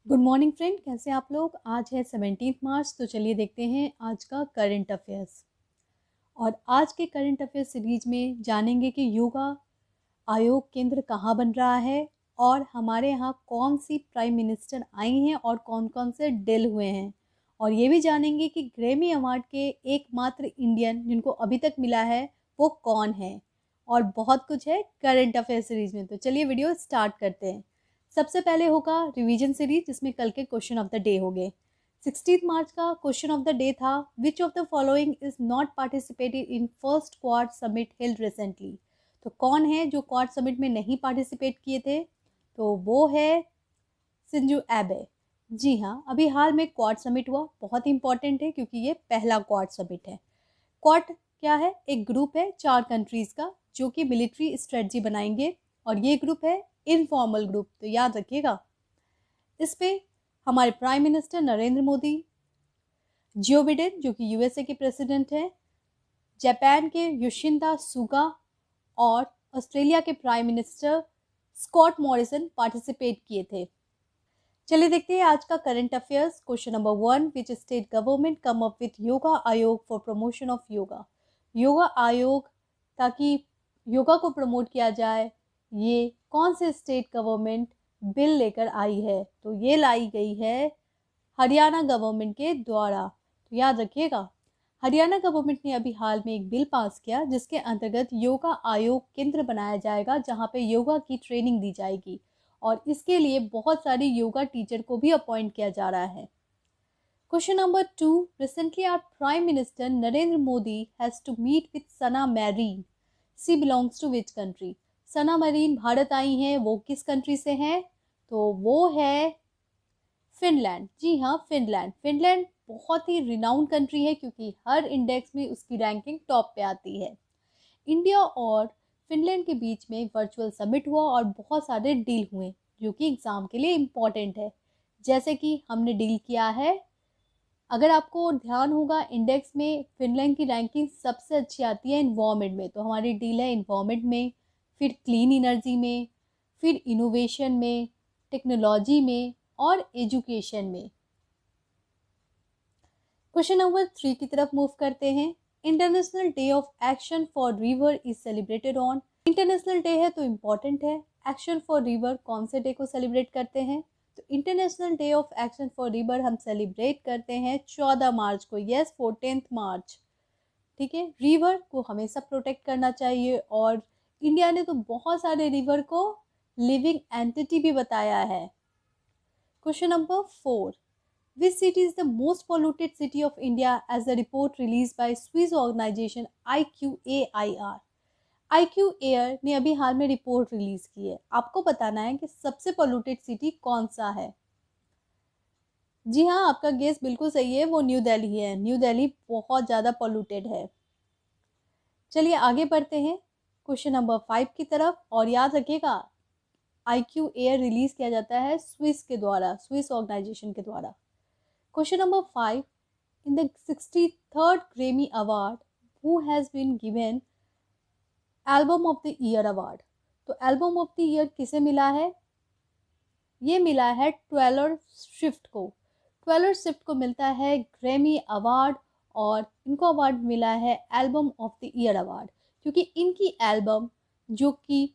Good morning friend, कैसे आप लोग। आज है 17 मार्च। तो चलिए देखते हैं आज का करंट अफेयर्स। और आज के करंट अफेयर्स सीरीज में जानेंगे कि योगा आयोग केंद्र कहाँ बन रहा है और हमारे यहाँ कौन सी प्राइम मिनिस्टर आई हैं और कौन कौन से डेल हुए हैं। और ये भी जानेंगे कि ग्रैमी अवार्ड के एकमात्र इंडियन जिनको अभी तक मिला है वो कौन है। और बहुत कुछ है करंट अफेयर सीरीज में। तो चलिए वीडियो स्टार्ट करते हैं। सबसे पहले होगा रिवीजन सीरीज, जिसमें कल के क्वेश्चन ऑफ द डे हो गए। 16 मार्च का क्वेश्चन ऑफ द डे था, which of the following is not participated in first quad summit held recently. तो कौन है जो क्वाड समिट में नहीं पार्टिसिपेट किए थे? तो वो है सिंजू एबे। जी हाँ, अभी हाल में क्वाड समिट हुआ, बहुत इंपॉर्टेंट है क्योंकि ये पहला क्वाड समिट है। क्वाड क्या है? एक ग्रुप है 4 कंट्रीज का जो कि मिलिट्री स्ट्रेटजी बनाएंगे, और ये ग्रुप है इनफॉर्मल ग्रुप, तो याद रखिएगा। इस पे हमारे prime minister Narendra Modi, Joe Biden जो कि यूएसए के प्रेसिडेंट हैं, जापान के योशिहिदा सुगा और ऑस्ट्रेलिया के prime minister Scott Morrison participate किए थे। चलिए देखते हैं आज का current affairs. Question number 1, which state government come up with yoga Aayog for promotion of yoga. Yoga Aayog, ताकि योगा को प्रमोट किया जाए, ये कौन से स्टेट गवर्नमेंट बिल लेकर आई है? तो ये लाई गई है हरियाणा गवर्नमेंट के द्वारा। तो याद रखिएगा, हरियाणा गवर्नमेंट ने अभी हाल में एक बिल पास किया जिसके अंतर्गत योगा आयोग केंद्र बनाया जाएगा, जहां पे योगा की ट्रेनिंग दी जाएगी और इसके लिए बहुत सारी योगा टीचर को भी अपॉइंट किया जा रहा है। Question number 2. Recently, our Prime Minister Narendra Modi has to meet with Sana Marine. She belongs to which country? Sana Marine Bharat आई हैं, वो किस कंट्री से हैं? तो वो है फिनलैंड। जी हाँ, फिनलैंड। फिनलैंड बहुत ही रिनाउंड कंट्री है क्योंकि हर इंडेक्स में उसकी रैंकिंग टॉप पे आती है। इंडिया और फिनलैंड के बीच में वर्चुअल समिट हुआ और बहुत सारे डील हुए जो कि एग्जाम के लिए इम्पॉर्टेंट है। जैसे कि हमने डील किया है, अगर आपको ध्यान होगा, इंडेक्स में फिनलैंड की रैंकिंग सबसे अच्छी आती है इन्वायरमेंट में, तो हमारी डील है इन्वायरमेंट में, फिर क्लीन एनर्जी में, फिर इनोवेशन में, टेक्नोलॉजी में और एजुकेशन में। क्वेश्चन नंबर 3 की तरफ मूव करते हैं। International day of action for river is celebrated on. International day है तो इम्पॉर्टेंट है। एक्शन फॉर रिवर कौन से डे को सेलिब्रेट करते हैं? तो international day of action for river हम सेलिब्रेट करते हैं 14 मार्च को। यस, 14 मार्च। ठीक है, रिवर को हमेशा प्रोटेक्ट करना चाहिए और इंडिया ने तो बहुत सारे रिवर को लिविंग एंटिटी भी बताया है। Question number 4, which city is the most polluted city of India as a report released by Swiss organization IQAIR? IQAIR ने अभी हाल में रिपोर्ट रिलीज की है। आपको बताना है कि सबसे पोल्यूटेड सिटी कौन सा है। जी हाँ, आपका गेस बिल्कुल सही है, वो न्यू दिल्ली है। न्यू दिल्ली बहुत ज़्यादा पोल्यूटेड है। चलिए आगे बढ़ते हैं क्वेश्चन नंबर 5 की तरफ। और याद रखिएगा, IQAIR रिलीज किया जाता है स्विस के द्वारा, स्विस ऑर्गेनाइजेशन के द्वारा। Question number 5. In the 63rd Grammy Award, who has been given Album of the Year Award? तो Album of the Year किसे मिला है? ये मिला है टेलर स्विफ्ट को। टेलर स्विफ्ट को मिलता है ग्रैमी अवार्ड और इनको अवार्ड मिला है album of the year award, क्योंकि इनकी एल्बम जो कि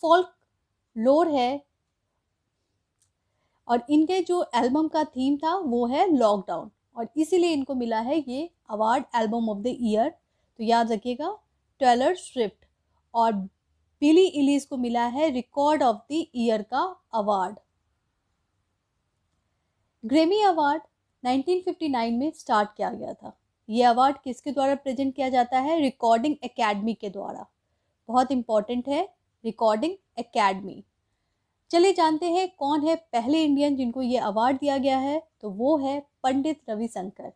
फोल्क लोर है और इनके जो एल्बम का थीम था वो है लॉकडाउन, और इसीलिए इनको मिला है ये award album of the year. तो याद रखिएगा, टेलर स्विफ्ट। और बिली इलीज को मिला है रिकॉर्ड ऑफ द ईयर का अवार्ड। ग्रैमी अवार्ड 1959 में स्टार्ट किया गया था। ये अवार्ड किसके द्वारा प्रेजेंट किया जाता है? रिकॉर्डिंग एकेडमी के द्वारा। बहुत इंपॉर्टेंट है, रिकॉर्डिंग एकेडमी। चलिए जानते हैं कौन है पहले इंडियन जिनको ये अवार्ड दिया गया है। तो वो है पंडित रविशंकर।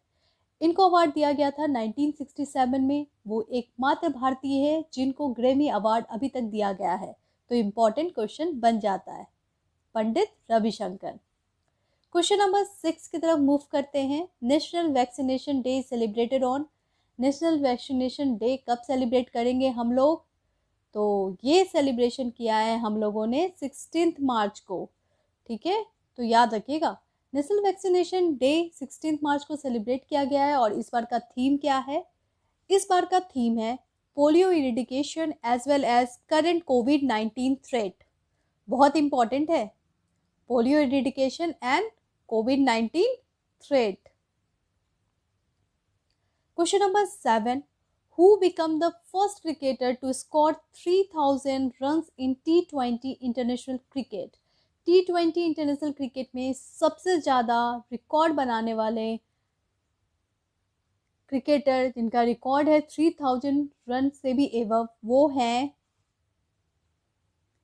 इनको अवार्ड दिया गया था 1967 में। वो एकमात्र भारतीय है जिनको ग्रैमी अवार्ड अभी तक दिया गया है। तो इम्पोर्टेंट क्वेश्चन बन जाता है, पंडित रविशंकर। क्वेश्चन नंबर 6 की तरफ मूव करते हैं। National vaccination day celebrated on. National vaccination day कब सेलिब्रेट करेंगे हम लोग? तो ये सेलिब्रेशन किया है हम लोगों ने 16 मार्च को। ठीक है, तो याद रखिएगा, नेशनल वैक्सीनेशन डे 16 मार्च को सेलिब्रेट किया गया है। और इस बार का थीम क्या है? इस बार का थीम है polio eradication as well as current कोविड-19 थ्रेट। बहुत इंपॉर्टेंट है, पोलियो इरेडिकेशन एंड कोविड-19 threat. Question number 7. Who became the first cricketer to score 3000 runs in T20 international cricket? T20 international cricket में सबसे ज़्यादा रिकॉर्ड बनाने वाले क्रिकेटर जिनका रिकॉर्ड है 3000 रन से भी एबव, वो हैं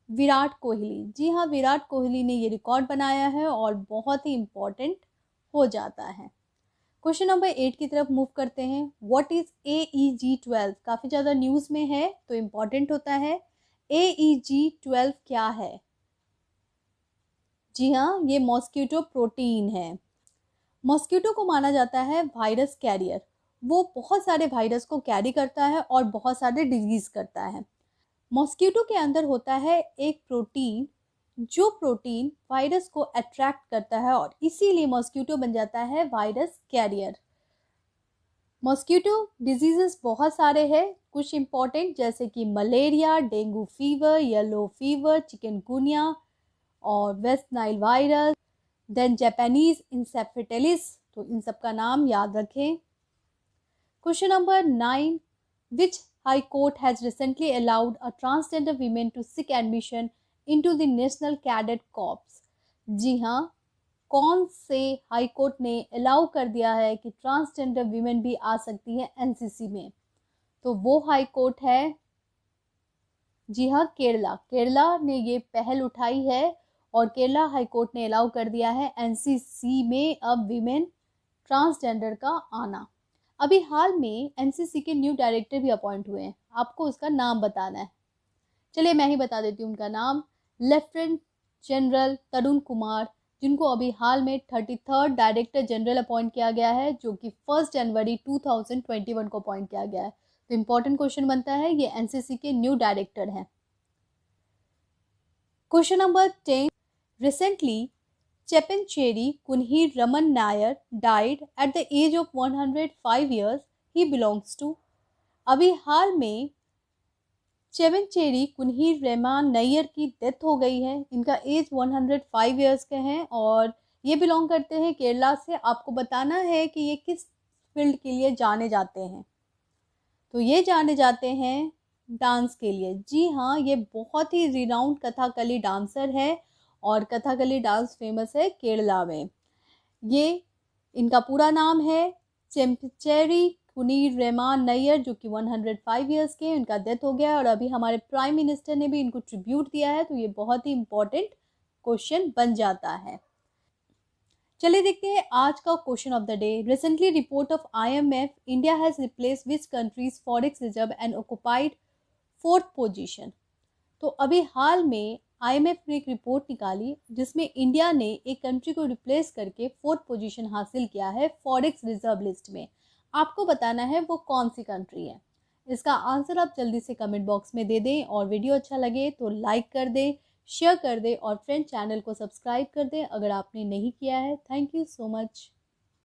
विराट कोहली। जी हाँ, विराट कोहली ने ये रिकॉर्ड बनाया है और बहुत ही इम्पोर्टेंट हो जाता है। क्वेश्चन नंबर 8 की तरफ मूव करते हैं। What is AEG-12? काफ़ी ज़्यादा न्यूज़ में है तो इम्पॉर्टेंट होता है। AEG-12 क्या है? जी हाँ, ये मॉस्किटो प्रोटीन है। मॉस्किटो को माना जाता है वायरस कैरियर। वो बहुत सारे वायरस को कैरी करता है और बहुत सारे डिजीज करता है। मॉस्किटो के अंदर होता है एक प्रोटीन, जो प्रोटीन वायरस को अट्रैक्ट करता है और इसीलिए मॉस्किटो बन जाता है वायरस कैरियर। मॉस्किटो डिजीजेस बहुत सारे हैं, कुछ इंपॉर्टेंट जैसे कि malaria, dengue fever, yellow fever, chikungunya और West Nile virus, then Japanese encephalitis. तो इन सब का नाम याद रखें। Question number 9. Which high court has recently allowed a transgender women to seek admission into the national cadet corps? जी हाँ, कौन से हाई कोर्ट ने अलाउ कर दिया है कि ट्रांसजेंडर वीमेन भी आ सकती है एनसीसी में? तो वो हाई कोर्ट है, जी हाँ, केरला। केरला ने ये पहल उठाई है और केरला हाई कोर्ट ने अलाउ कर दिया है एनसीसी में अब वीमेन ट्रांसजेंडर का आना। अभी हाल में एनसीसी के न्यू डायरेक्टर भी अपॉइंट हुए हैं, आपको उसका नाम बताना है। चलिए मैं ही बता देती हूँ उनका नाम, लेफ्टिनेंट जनरल तरुण कुमार, जिनको अभी हाल में 33rd डायरेक्टर जनरल अपॉइंट किया गया है, जो कि 1 जनवरी 2021 को अपॉइंट किया गया है। तो इंपॉर्टेंट क्वेश्चन बनता है, ये एनसीसी के न्यू डायरेक्टर हैं। Question number 10. Recently Chepincheri Kunhir Raman Nair died at the age of 105 years. He belongs to. अभी हाल में चेवेंचेरी कुन्हीर रहमान नैयर की डेथ हो गई है। इनका एज 105 ईयर्स के हैं और ये बिलोंग करते हैं केरला से। आपको बताना है कि ये किस फील्ड के लिए जाने जाते हैं। तो ये जाने जाते हैं डांस के लिए। जी हाँ, ये बहुत ही रिनाउंड कथाकली डांसर है और कथाकली डांस फेमस है केरला में। ये इनका पूरा नाम है चेम्पचेरी कुनीर रहमान नैयर, जो कि 105 ईयर्स के हैं। इनका डेथ हो गया है और अभी हमारे प्राइम मिनिस्टर ने भी इनको ट्रिब्यूट दिया है। तो ये बहुत ही इंपॉर्टेंट क्वेश्चन बन जाता है। चलिए देखते हैं आज का question of the day. Recently report of IMF, India has replace which countries forex reserve and occupied 4th position? तो अभी हाल में IMF ने एक रिपोर्ट निकाली जिसमें इंडिया ने एक कंट्री को रिप्लेस करके 4th पोजीशन हासिल किया है फॉरेक्स रिजर्व लिस्ट में। आपको बताना है वो कौन सी कंट्री है। इसका आंसर आप जल्दी से कमेंट बॉक्स में दे दें और वीडियो अच्छा लगे तो लाइक कर दें, शेयर कर दें और फ्रेंड चैनल को सब्सक्राइब कर दें अगर आपने नहीं किया है। Thank you so much.